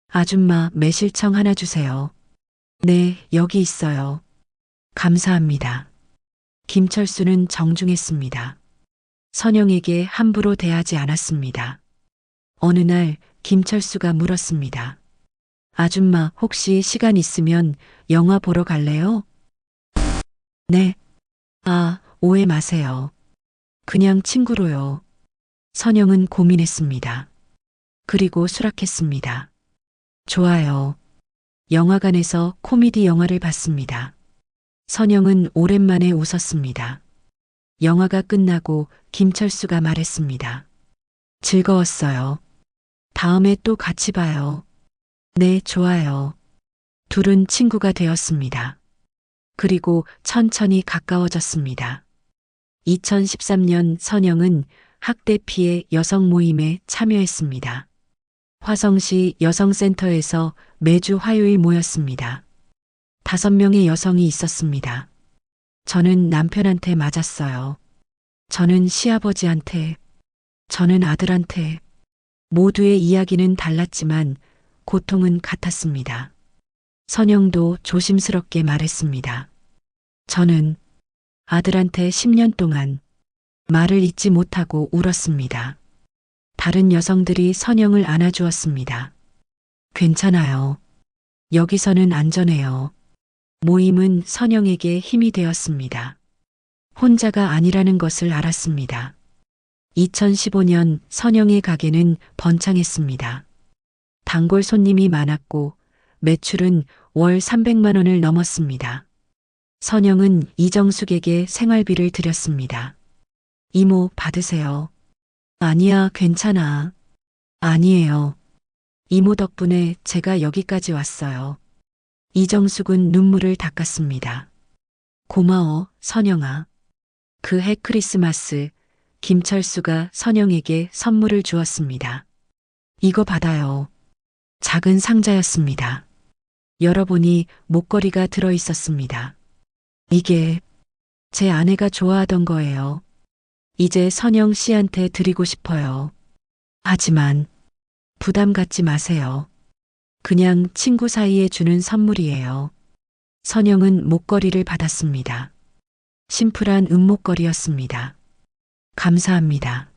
Speaker 1: 아줌마, 매실청 하나 주세요. 네, 여기 있어요. 감사합니다. 김철수는 정중했습니다. 선영에게 함부로 대하지 않았습니다. 어느 날 김철수가 물었습니다. 아줌마, 혹시 시간 있으면 영화 보러 갈래요? 네. 아, 오해 마세요. 그냥 친구로요. 선영은 고민했습니다. 그리고 수락했습니다. 좋아요. 영화관에서 코미디 영화를 봤습니다. 선영은 오랜만에 웃었습니다. 영화가 끝나고 김철수가 말했습니다. 즐거웠어요. 다음에 또 같이 봐요. 네, 좋아요. 둘은 친구가 되었습니다. 그리고 천천히 가까워졌습니다. 2013년 선영은 학대 피해 여성 모임에 참여했습니다. 화성시 여성센터에서 매주 화요일 모였습니다. 5명의 여성이 있었습니다. 저는 남편한테 맞았어요. 저는 시아버지한테, 저는 아들한테. 모두의 이야기는 달랐지만 고통은 같았습니다. 선영도 조심스럽게 말했습니다. 저는 아들한테 10년 동안 말을 잇지 못하고 울었습니다. 다른 여성들이 선영을 안아주었습니다. 괜찮아요. 여기서는 안전해요. 모임은 선영에게 힘이 되었습니다. 혼자가 아니라는 것을 알았습니다. 2015년 선영의 가게는 번창했습니다. 단골 손님이 많았고 매출은 월 300만 원을 넘었습니다. 선영은 이정숙에게 생활비를 드렸습니다. 이모, 받으세요. 아니야, 괜찮아. 아니에요. 이모 덕분에 제가 여기까지 왔어요. 이정숙은 눈물을 닦았습니다. 고마워, 선영아. 그 해 크리스마스, 김철수가 선영에게 선물을 주었습니다. 이거 받아요. 작은 상자였습니다. 열어보니 목걸이가 들어 있었습니다. 이게 제 아내가 좋아하던 거예요. 이제 선영 씨한테 드리고 싶어요. 하지만 부담 갖지 마세요. 그냥 친구 사이에 주는 선물이에요. 선영은 목걸이를 받았습니다. 심플한 은목걸이였습니다. 감사합니다.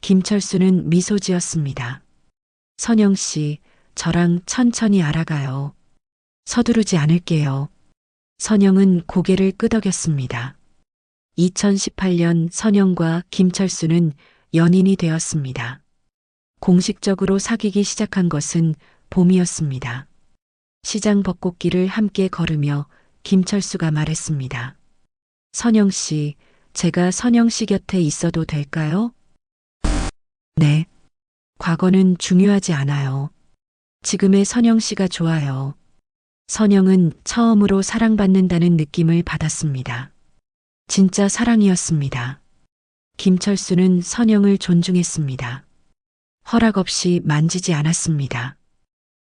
Speaker 1: 김철수는 미소 지었습니다. 선영 씨, 저랑 천천히 알아가요. 서두르지 않을게요. 선영은 고개를 끄덕였습니다. 2018년 선영과 김철수는 연인이 되었습니다. 공식적으로 사귀기 시작한 것은 봄이었습니다. 시장 벚꽃길을 함께 걸으며 김철수가 말했습니다. 선영 씨, 제가 선영 씨 곁에 있어도 될까요? 네. 과거는 중요하지 않아요. 지금의 선영 씨가 좋아요. 선영은 처음으로 사랑받는다는 느낌을 받았습니다. 진짜 사랑이었습니다. 김철수는 선영을 존중했습니다. 허락 없이 만지지 않았습니다.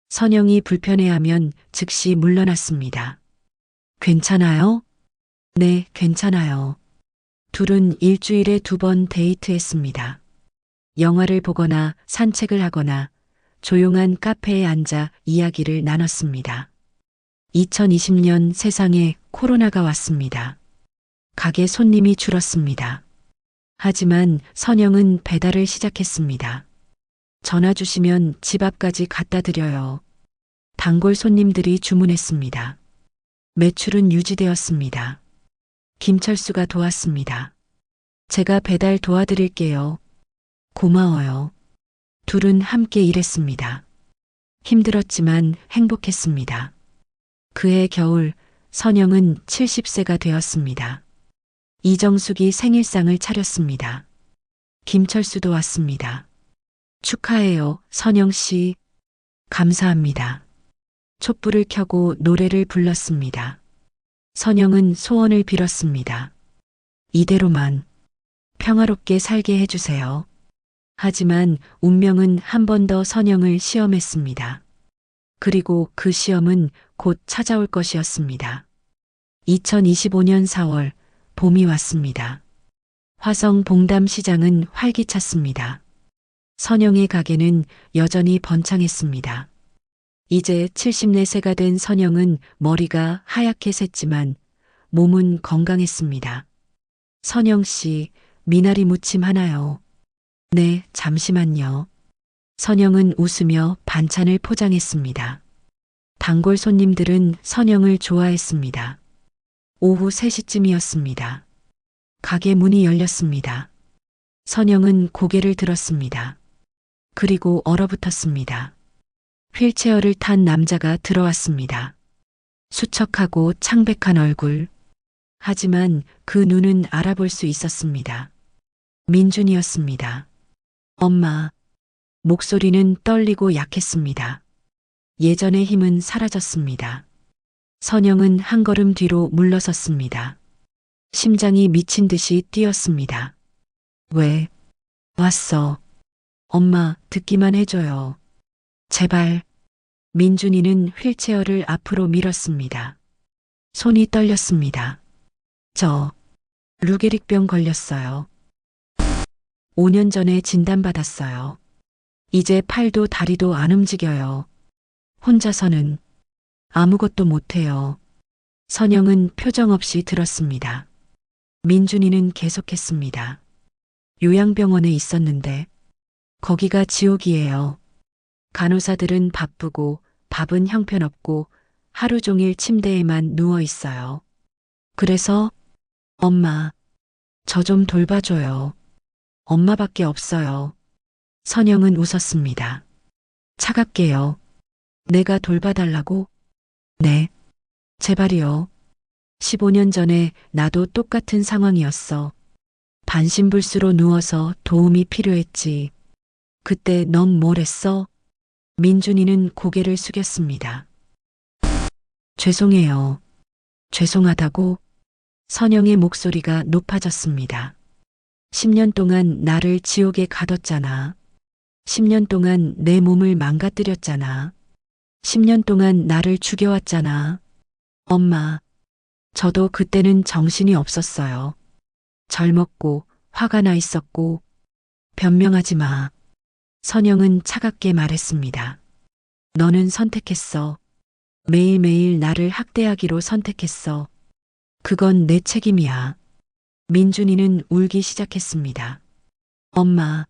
Speaker 1: 선영이 불편해하면 즉시 물러났습니다. 괜찮아요? 네, 괜찮아요. 둘은 일주일에 2번 데이트했습니다. 영화를 보거나 산책을 하거나 조용한 카페에 앉아 이야기를 나눴습니다. 2020년 세상에 코로나가 왔습니다. 가게 손님이 줄었습니다. 하지만 선영은 배달을 시작했습니다. 전화 주시면 집 앞까지 갖다 드려요. 단골 손님들이 주문했습니다. 매출은 유지되었습니다. 김철수가 도왔습니다. 제가 배달 도와드릴게요. 고마워요. 둘은 함께 일했습니다. 힘들었지만 행복했습니다. 그해 겨울 선영은 70세가 되었습니다. 이정숙이 생일상을 차렸습니다. 김철수도 왔습니다. 축하해요, 선영 씨. 감사합니다. 촛불을 켜고 노래를 불렀습니다. 선영은 소원을 빌었습니다. 이대로만 평화롭게 살게 해주세요. 하지만 운명은 한 번 더 선영을 시험했습니다. 그리고 그 시험은 곧 찾아올 것이었습니다. 2025년 4월 봄이 왔습니다. 화성 봉담 시장은 활기찼습니다. 선영의 가게는 여전히 번창했습니다. 이제 74세가 된 선영은 머리가 하얗게 샜지만 몸은 건강했습니다. 선영 씨, 미나리 무침 하나요? 네, 잠시만요. 선영은 웃으며 반찬을 포장했습니다. 단골 손님들은 선영을 좋아했습니다. 오후 3시쯤이었습니다. 가게 문이 열렸습니다. 선영은 고개를 들었습니다. 그리고 얼어붙었습니다. 휠체어를 탄 남자가 들어왔습니다. 수척하고 창백한 얼굴. 하지만 그 눈은 알아볼 수 있었습니다. 민준이었습니다. 엄마. 목소리는 떨리고 약했습니다. 예전의 힘은 사라졌습니다. 선영은 한 걸음 뒤로 물러섰습니다. 심장이 미친 듯이 뛰었습니다. 왜 왔어? 엄마, 듣기만 해줘요. 제발. 민준이는 휠체어를 앞으로 밀었습니다. 손이 떨렸습니다. 저 루게릭병 걸렸어요. 5년 전에 진단받았어요. 이제 팔도 다리도 안 움직여요. 혼자서는 아무것도 못해요. 선영은 표정 없이 들었습니다. 민준이는 계속했습니다. 요양병원에 있었는데 거기가 지옥이에요. 간호사들은 바쁘고 밥은 형편없고 하루 종일 침대에만 누워 있어요. 그래서 엄마, 저 좀 돌봐줘요. 엄마밖에 없어요. 선영은 웃었습니다. 차갑게요. 내가 돌봐달라고? 네. 제발이요. 15년 전에 나도 똑같은 상황이었어. 반신불수로 누워서 도움이 필요했지. 그때 넌 뭘 했어? 민준이는 고개를 숙였습니다. 죄송해요. 죄송하다고? 선영의 목소리가 높아졌습니다. 10년 동안 나를 지옥에 가뒀잖아. 10년 동안 내 몸을 망가뜨렸잖아. 10년 동안 나를 죽여왔잖아. 엄마, 저도 그때는 정신이 없었어요. 젊었고 화가 나 있었고 변명하지 마. 선영은 차갑게 말했습니다. 너는 선택했어. 매일매일 나를 학대하기로 선택했어. 그건 내 책임이야. 민준이는 울기 시작했습니다. 엄마,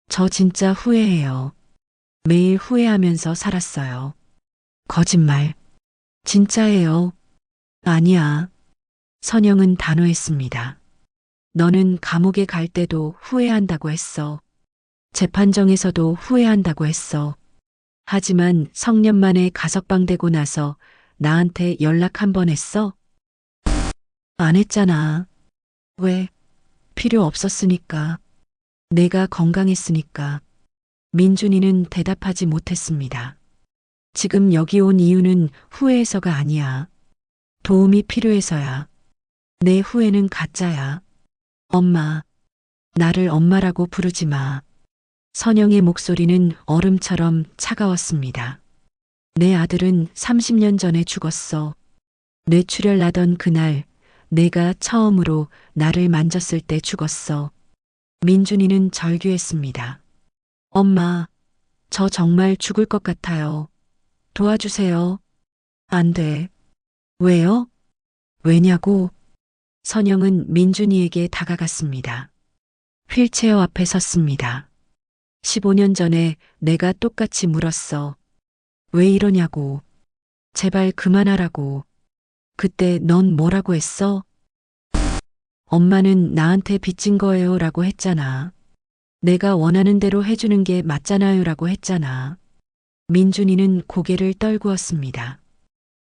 Speaker 1: 저 진짜 후회해요. 매일 후회하면서 살았어요. 거짓말. 진짜예요. 아니야. 선영은 단호했습니다. 너는 감옥에 갈 때도 후회한다고 했어. 재판정에서도 후회한다고 했어. 하지만 성년 만에 가석방되고 나서 나한테 연락 한 번 했어? 안 했잖아. 왜? 필요 없었으니까. 내가 건강했으니까. 민준이는 대답하지 못했습니다. 지금 여기 온 이유는 후회해서가 아니야. 도움이 필요해서야. 내 후회는 가짜야. 엄마, 나를 엄마라고 부르지 마. 선영의 목소리는 얼음처럼 차가웠습니다. 내 아들은 30년 전에 죽었어. 뇌출혈 나던 그날 내가 처음으로 나를 만졌을 때 죽었어. 민준이는 절규했습니다. 엄마, 저 정말 죽을 것 같아요. 도와주세요. 안 돼. 왜요? 왜냐고? 선영은 민준이에게 다가갔습니다. 휠체어 앞에 섰습니다. 15년 전에 내가 똑같이 물었어. 왜 이러냐고. 제발 그만하라고. 그때 넌 뭐라고 했어? 엄마는 나한테 빚진 거예요 라고 했잖아. 내가 원하는 대로 해주는 게 맞잖아요 라고 했잖아. 민준이는 고개를 떨구었습니다.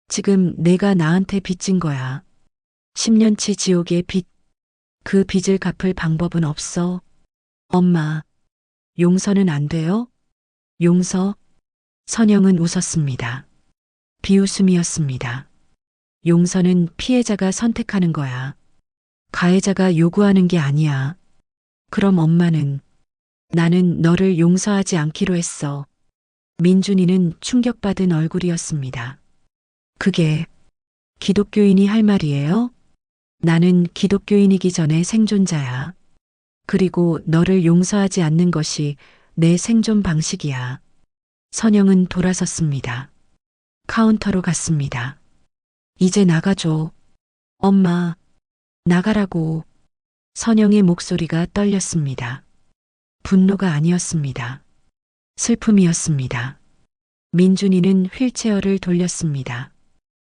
Speaker 1: 지금 내가 나한테 빚진 거야. 10년치 지옥의 빚. 그 빚을 갚을 방법은 없어. 엄마, 용서는 안 돼요? 용서? 선영은 웃었습니다. 비웃음이었습니다. 용서는 피해자가 선택하는 거야. 가해자가 요구하는 게 아니야. 그럼 엄마는 나는 너를 용서하지 않기로 했어. 민준이는 충격받은 얼굴이었습니다. 그게 기독교인이 할 말이에요? 나는 기독교인이기 전에 생존자야. 그리고 너를 용서하지 않는 것이 내 생존 방식이야. 선영은 돌아섰습니다. 카운터로 갔습니다. 이제 나가줘. 엄마, 나가라고. 선영의 목소리가 떨렸습니다. 분노가 아니었습니다. 슬픔이었습니다. 민준이는 휠체어를 돌렸습니다.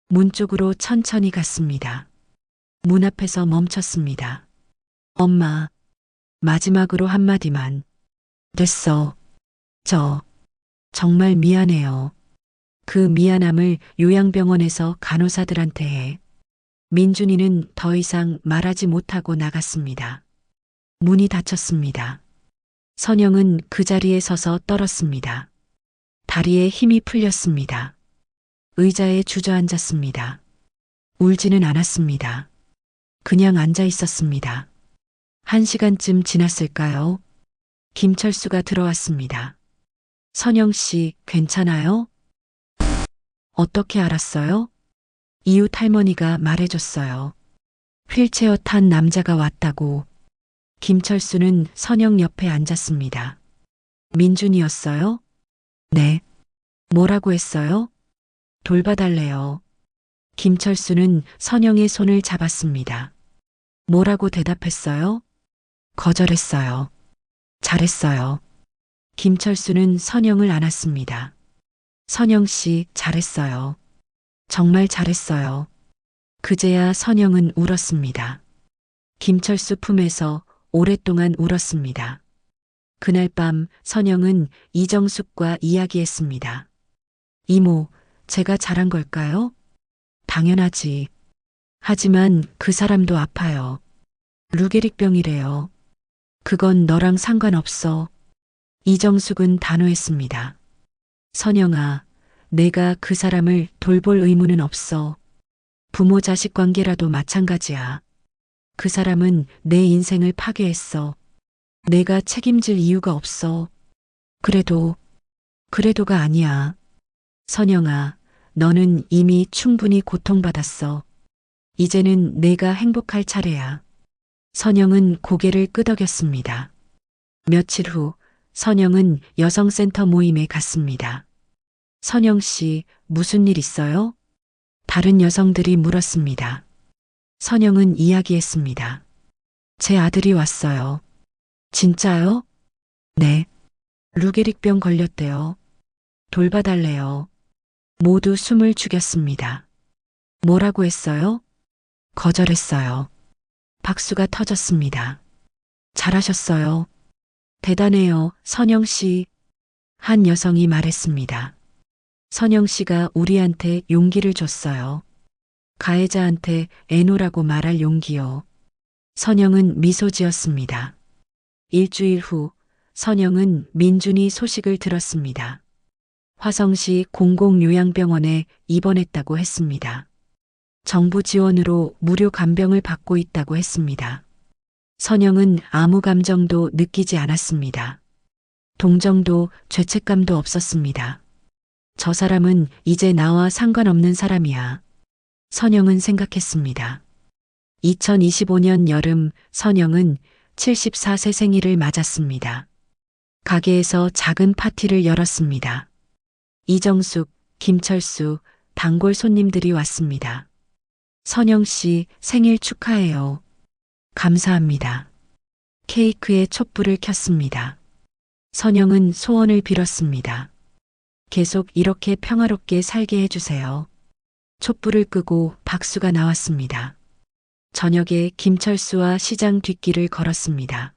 Speaker 1: 문 쪽으로 천천히 갔습니다. 문 앞에서 멈췄습니다. 엄마, 마지막으로 한마디만. 됐어. 정말 미안해요. 그 미안함을 요양병원에서 간호사들한테 해. 민준이는 더 이상 말하지 못하고 나갔습니다. 문이 닫혔습니다. 선영은 그 자리에 서서 떨었습니다. 다리에 힘이 풀렸습니다. 의자에 주저앉았습니다. 울지는 않았습니다. 그냥 앉아 있었습니다. 1시간쯤 지났을까요? 김철수가 들어왔습니다. 선영 씨, 괜찮아요? 어떻게 알았어요? 이웃 할머니가 말해줬어요. 휠체어 탄 남자가 왔다고. 김철수는 선영 옆에 앉았습니다. 민준이었어요? 네. 뭐라고 했어요? 돌봐달래요. 김철수는 선영의 손을 잡았습니다. 뭐라고 대답했어요? 거절했어요. 잘했어요. 김철수는 선영을 안았습니다. 선영 씨, 잘했어요. 정말 잘했어요. 그제야 선영은 울었습니다. 김철수 품에서 오랫동안 울었습니다. 그날 밤 선영은 이정숙과 이야기했습니다. 이모, 제가 잘한 걸까요? 당연하지. 하지만 그 사람도 아파요. 루게릭병이래요. 그건 너랑 상관없어. 이정숙은 단호했습니다. 선영아, 내가 그 사람을 돌볼 의무는 없어. 부모 자식 관계라도 마찬가지야. 그 사람은 내 인생을 파괴했어. 내가 책임질 이유가 없어. 그래도가 아니야. 선영아, 너는 이미 충분히 고통받았어. 이제는 내가 행복할 차례야. 선영은 고개를 끄덕였습니다. 며칠 후 선영은 여성센터 모임에 갔습니다. 선영 씨, 무슨 일 있어요? 다른 여성들이 물었습니다. 선영은 이야기했습니다. 제 아들이 왔어요. 진짜요? 네. 루게릭병 걸렸대요. 돌봐달래요. 모두 숨을 죽였습니다. 뭐라고 했어요? 거절했어요. 박수가 터졌습니다. 잘하셨어요. 대단해요, 선영 씨. 한 여성이 말했습니다. 선영 씨가 우리한테 용기를 줬어요. 가해자한테 애노라고 말할 용기요. 선영은 미소 지었습니다. 일주일 후 선영은 민준이 소식을 들었습니다. 화성시 공공요양병원에 입원했다고 했습니다. 정부 지원으로 무료 간병을 받고 있다고 했습니다. 선영은 아무 감정도 느끼지 않았습니다. 동정도 죄책감도 없었습니다. 저 사람은 이제 나와 상관없는 사람이야. 선영은 생각했습니다. 2025년 여름 선영은 74세 생일을 맞았습니다. 가게에서 작은 파티를 열었습니다. 이정숙, 김철수, 단골 손님들이 왔습니다. 선영 씨 생일 축하해요. 감사합니다. 케이크에 촛불을 켰습니다. 선영은 소원을 빌었습니다. 계속 이렇게 평화롭게 살게 해주세요. 촛불을 끄고 박수가 나왔습니다. 저녁에 김철수와 시장 뒷길을 걸었습니다.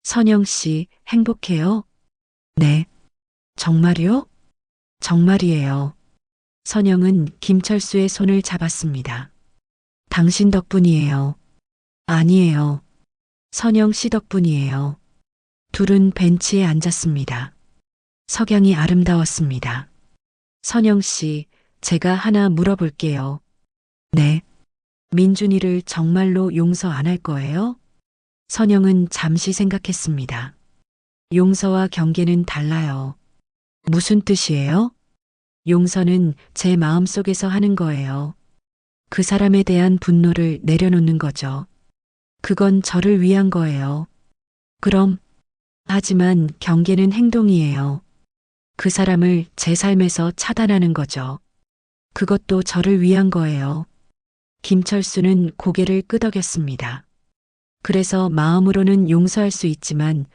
Speaker 1: 선영 씨 행복해요? 네. 정말요? 정말이에요. 선영은 김철수의 손을 잡았습니다. 당신 덕분이에요. 아니에요. 선영 씨 덕분이에요. 둘은 벤치에 앉았습니다. 석양이 아름다웠습니다. 선영 씨, 제가 하나 물어볼게요. 네. 민준이를 정말로 용서 안 할 거예요? 선영은 잠시 생각했습니다. 용서와 경계는 달라요. 무슨 뜻이에요? 용서는 제 마음속에서 하는 거예요. 그 사람에 대한 분노를 내려놓는 거죠. 그건 저를 위한 거예요. 그럼, 하지만 경계는 행동이에요. 그 사람을 제 삶에서 차단하는 거죠. 그것도 저를 위한 거예요. 김철수는 고개를 끄덕였습니다. 그래서 마음으로는 용서할 수 있지만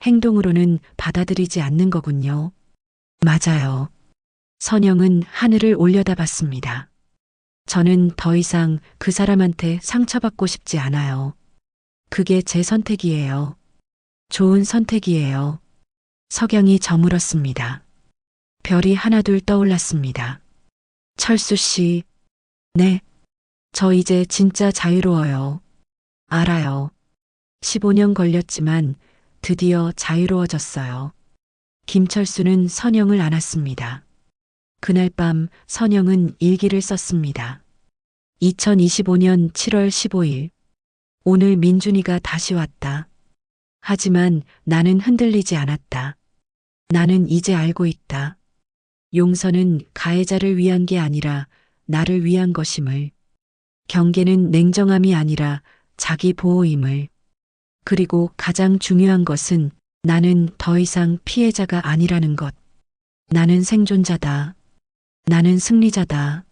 Speaker 1: 행동으로는 받아들이지 않는 거군요. 맞아요. 선영은 하늘을 올려다봤습니다. 저는 더 이상 그 사람한테 상처받고 싶지 않아요. 그게 제 선택이에요. 좋은 선택이에요. 석양이 저물었습니다. 별이 하나둘 떠올랐습니다. 철수 씨, 네. 저 이제 진짜 자유로워요. 알아요. 15년 걸렸지만 드디어 자유로워졌어요. 김철수는 선영을 안았습니다. 그날 밤 선영은 일기를 썼습니다. 2025년 7월 15일. 오늘 민준이가 다시 왔다. 하지만 나는 흔들리지 않았다. 나는 이제 알고 있다. 용서는 가해자를 위한 게 아니라 나를 위한 것임을. 경계는 냉정함이 아니라 자기 보호임을. 그리고 가장 중요한 것은 나는 더 이상 피해자가 아니라는 것. 나는 생존자다. 나는 승리자다.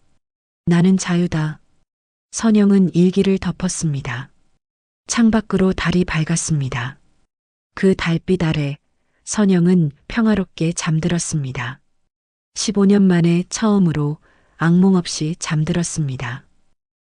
Speaker 1: 나는 자유다. 선영은 일기를 덮었습니다. 창밖으로 달이 밝았습니다. 그 달빛 아래 선영은 평화롭게 잠들었습니다. 15년 만에 처음으로 악몽 없이 잠들었습니다.